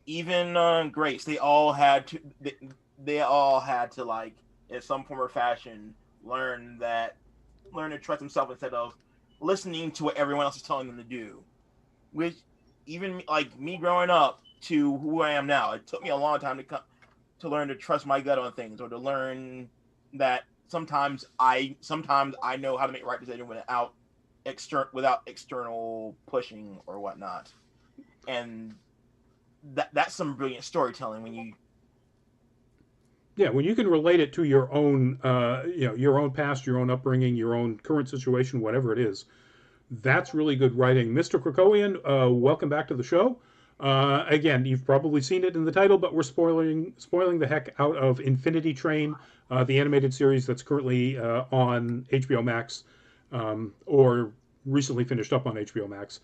even Grace, they all had to like, in some form or fashion, learn to trust themselves instead of listening to what everyone else is telling them to do. Which, even like me growing up to who I am now, it took me a long time to learn to trust my gut on things, or to learn that sometimes I know how to make the right decision without external pushing or whatnot. And that's some brilliant storytelling when you can relate it to your own your own past, your own upbringing, your own current situation, whatever it is. That's really good writing. Mr. Krakowian, welcome back to the show. Again, you've probably seen it in the title, but we're spoiling the heck out of Infinity Train, the animated series that's currently on HBOMax, or recently finished up on HBOMax.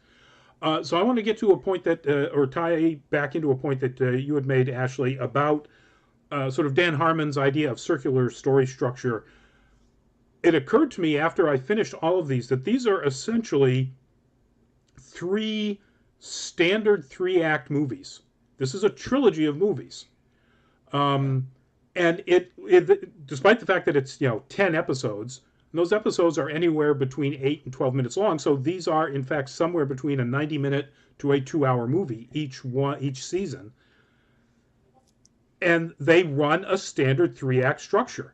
So I want to get to a point that, or tie back into a point that you had made, Ashley, about sort of Dan Harmon's idea of circular story structure. It occurred to me after I finished all of these that these are essentially three standard 3-act movies. This is a trilogy of movies. And it despite the fact that it's 10 episodes, and those episodes are anywhere between 8 and 12 minutes long. So these are in fact somewhere between a 90-minute to a 2-hour movie each season. And they run a standard 3-act structure.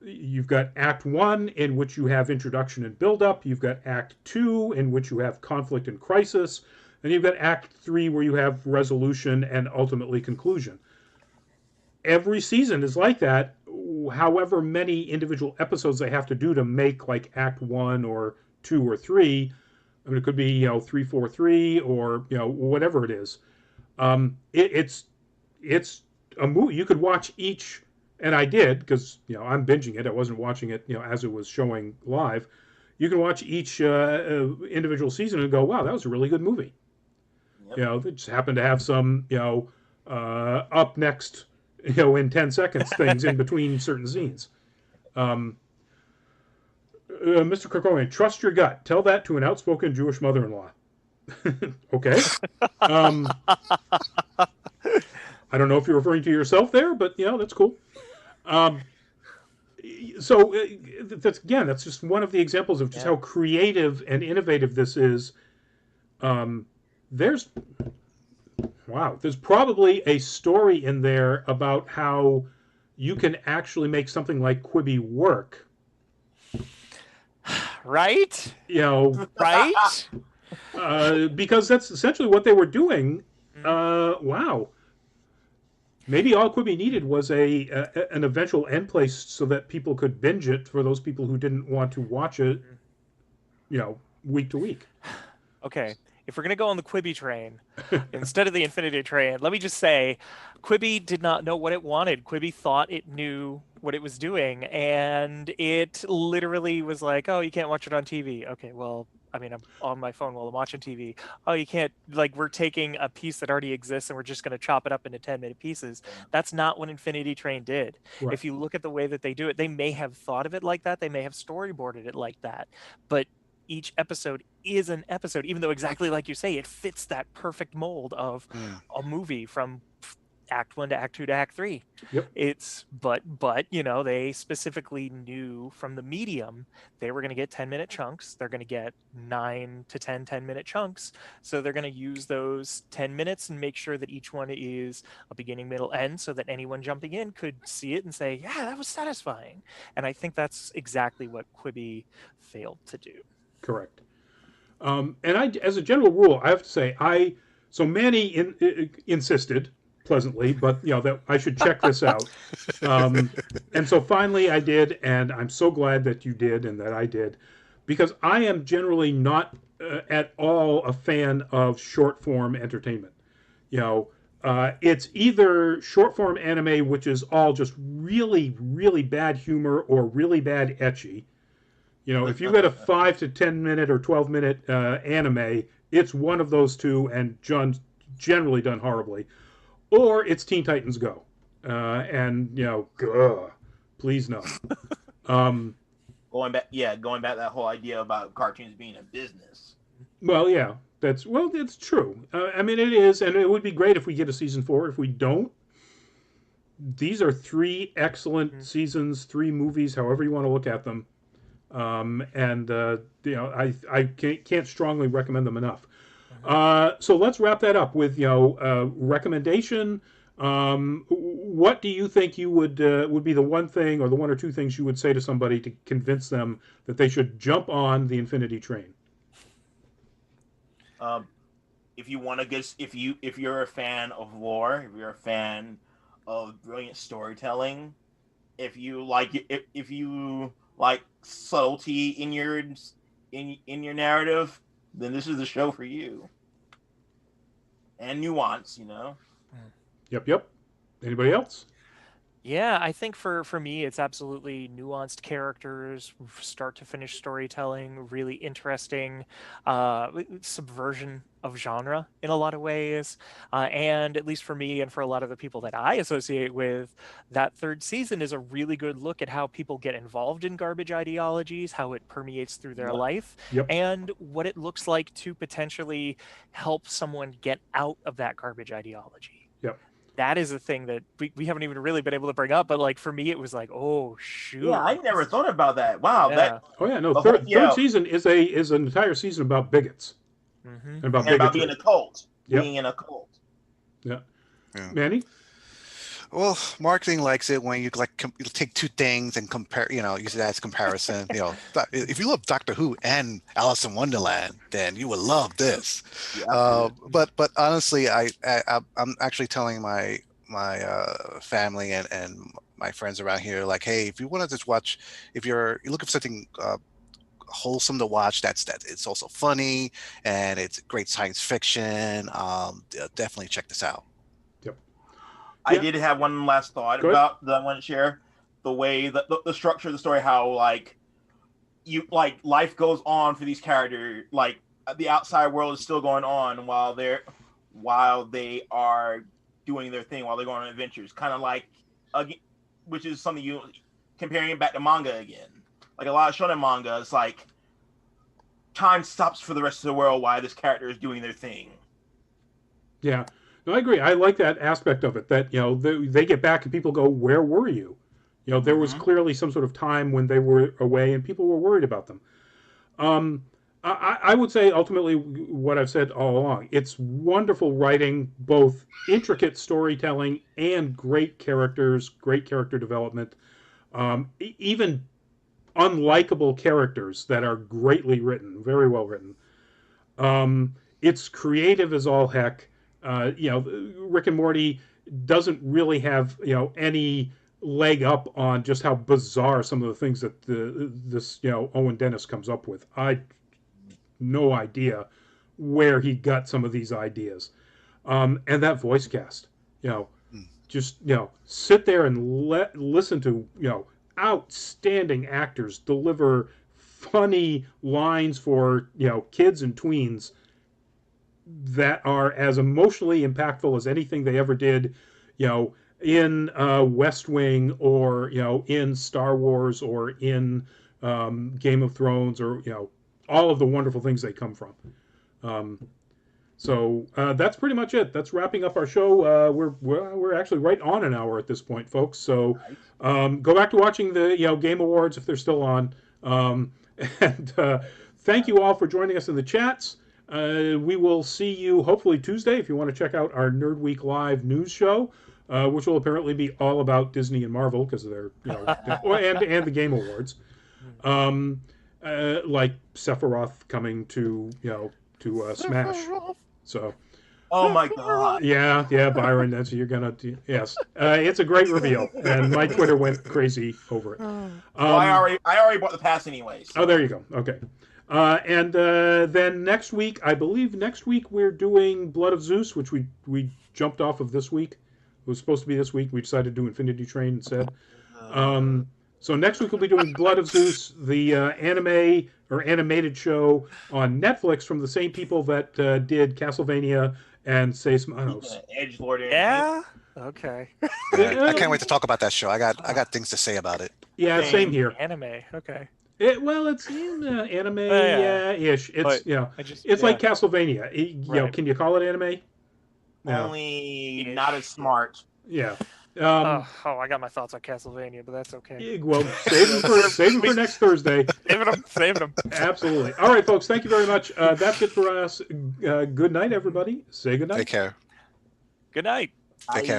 You've got Act 1, in which you have introduction and build-up. You've got Act 2, in which you have conflict and crisis. And you've got Act 3, where you have resolution and ultimately conclusion. Every season is like that, however many individual episodes they have to do to make like Act 1 or 2 or 3. I mean, it could be, 3, 4, 3, or, whatever it is. It's a movie. You could watch each. And I did, because I'm binging it. I wasn't watching it as it was showing live. You can watch each individual season and go, "Wow, that was a really good movie." Yep. They just happened to have some up next in 10 seconds things in between certain scenes. Mr. Krakowian, trust your gut. Tell that to an outspoken Jewish mother-in-law. Okay. I don't know if you're referring to yourself there, but that's cool. So that's just one of the examples of just how creative and innovative this is. There's probably a story in there about how you can actually make something like Quibi work. Right? Right? Because that's essentially what they were doing. Wow. Maybe all Quibi needed was an eventual end place so that people could binge it for those people who didn't want to watch it, week to week. Okay, if we're going to go on the Quibi train instead of the Infinity train, let me just say Quibi did not know what it wanted. Quibi thought it knew what it was doing, and it literally was like, oh, you can't watch it on TV. Okay, well, I mean, I'm on my phone while I'm watching TV. Oh, you can't, we're taking a piece that already exists and we're just going to chop it up into 10-minute pieces. That's not what Infinity Train did. Right. If you look at the way that they do it, they may have thought of it like that. They may have storyboarded it like that. But each episode is an episode, even though exactly like you say, it fits that perfect mold of a movie from Act 1 to Act 2 to Act 3. Yep. It's but they specifically knew from the medium they were going to get 10-minute chunks. They're going to get 9 to 10-minute chunks. So they're going to use those 10 minutes and make sure that each one is a beginning, middle, end, so that anyone jumping in could see it and say, yeah, that was satisfying. And I think that's exactly what Quibi failed to do. Correct. And as a general rule, I have to say, so Manny insisted pleasantly, but that I should check this out. And so finally I did, and I'm so glad that you did and that I did, because I am generally not at all a fan of short form entertainment. It's either short form anime, which is all just really, really bad humor or really bad ecchi. If you get a 5 to 10 minute or 12-minute anime, it's one of those two, and generally done horribly. Or it's Teen Titans Go, and please no. Going back to that whole idea about cartoons being a business. Well, yeah, it's true. I mean, it is, and it would be great if we get a season 4. If we don't, these are 3 excellent seasons, 3 movies, however you want to look at them. I can't strongly recommend them enough. So let's wrap that up with recommendation. What do you think you would be the one thing or the 1 or 2 things you would say to somebody to convince them that they should jump on the Infinity Train? If you want to get, if you're a fan of lore, if you're a fan of brilliant storytelling, if you like subtlety in your narrative, then this is the show for you. And nuance, Yep. Anybody else? Yeah, I think for me, it's absolutely nuanced characters, start to finish storytelling, really interesting subversion of genre in a lot of ways. And at least for me and for a lot of the people that I associate with, that 3rd season is a really good look at how people get involved in garbage ideologies, how it permeates through their life, and what it looks like to potentially help someone get out of that garbage ideology. Yep. That is a thing that we haven't even really been able to bring up, but like for me, it was like, oh shoot! Yeah, I never thought about that. Wow, yeah. Third season is an entire season about bigots and about being a cult, being in a cult. Yeah. Manny? Well, marketing likes it when you you take 2 things and compare, use it as comparison. If you love Doctor Who and Alice in Wonderland, then you would love this. Yeah, but honestly, I'm actually telling my family and my friends around here, like, hey, if you want to just watch, if you're looking for something wholesome to watch, that it's also funny and it's great science fiction, definitely check this out. I did have one last thought that I want to share. The way the structure of the story, how life goes on for these characters, like the outside world is still going on while they are doing their thing, while they're going on adventures. Kind of like, which is something you comparing it back to manga again. Like a lot of shonen manga, it's like time stops for the rest of the world while this character is doing their thing. Yeah. No, I agree. I like that aspect of it, that they get back and people go, where were you? There was clearly some sort of time when they were away and people were worried about them. I would say ultimately what I've said all along. It's wonderful writing, both intricate storytelling and great characters, great character development, even unlikable characters that are greatly written, very well written. It's creative as all heck. Rick and Morty doesn't really have any leg up on just how bizarre some of the things that this Owen Dennis comes up with. I no idea where he got some of these ideas, and that voice cast. Just sit there and listen to outstanding actors deliver funny lines for kids and tweens that are as emotionally impactful as anything they ever did, in West Wing or in Star Wars or in Game of Thrones or all of the wonderful things they come from. So that's pretty much it. That's wrapping up our show. We're actually right on an hour at this point, folks. So go back to watching the Game Awards if they're still on. And thank you all for joining us in the chats. We will see you hopefully Tuesday if you want to check out our Nerd Week Live news show, which will apparently be all about Disney and Marvel because of their and the Game Awards. Like Sephiroth coming to Smash. So. Oh my god. Yeah, Byron. That's you're gonna. Yes, it's a great reveal, and my Twitter went crazy over it. I already bought the pass anyways. Oh, there you go. Okay, and then next week, I believe we're doing Blood of Zeus, which we jumped off of this week. It was supposed to be this week. We decided to do Infinity Train instead. So next week we'll be doing Blood of Zeus, the anime or animated show on Netflix from the same people that did Castlevania and Seis Manos. Edgelord. Yeah. Okay. I can't wait to talk about that show. I got things to say about it. Yeah, same here. Anime. Okay. It's anime-ish. It's like Castlevania. Can you call it anime? No. Only not as smart. Yeah. I got my thoughts on Castlevania, but that's okay. Well, save them for next Thursday. Saving them. Absolutely. All right, folks. Thank you very much. That's it for us. Good night, everybody. Say good night. Take care. Good night. Take care.